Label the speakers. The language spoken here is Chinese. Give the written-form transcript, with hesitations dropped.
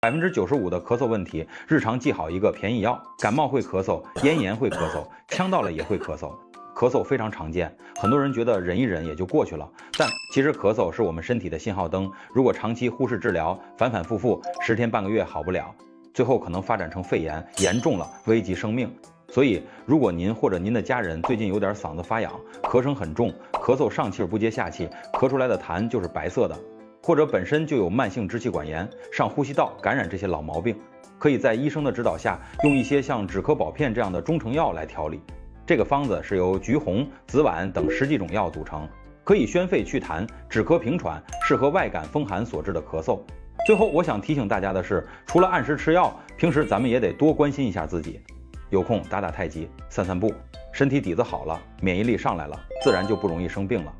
Speaker 1: 95%的咳嗽问题，日常记好一个便宜药：感冒会咳嗽，咽炎会咳嗽，呛到了也会咳嗽。咳嗽非常常见，很多人觉得忍一忍也就过去了，但其实咳嗽是我们身体的信号灯，如果长期忽视治疗，反反复复，10天半个月好不了，最后可能发展成肺炎，严重了危及生命。所以，如果您或者您的家人最近有点嗓子发痒，咳声很重，咳嗽上气不接下气，咳出来的痰就是白色的，或者本身就有慢性支气管炎、上呼吸道感染这些老毛病，可以在医生的指导下用一些像止咳保片这样的中成药来调理。这个方子是由橘红、紫菀等10几种药组成，可以宣肺祛痰、止咳平喘，适合外感风寒所致的咳嗽。最后，我想提醒大家的是，除了按时吃药，平时咱们也得多关心一下自己，有空打打太极、散散步，身体底子好了，免疫力上来了，自然就不容易生病了。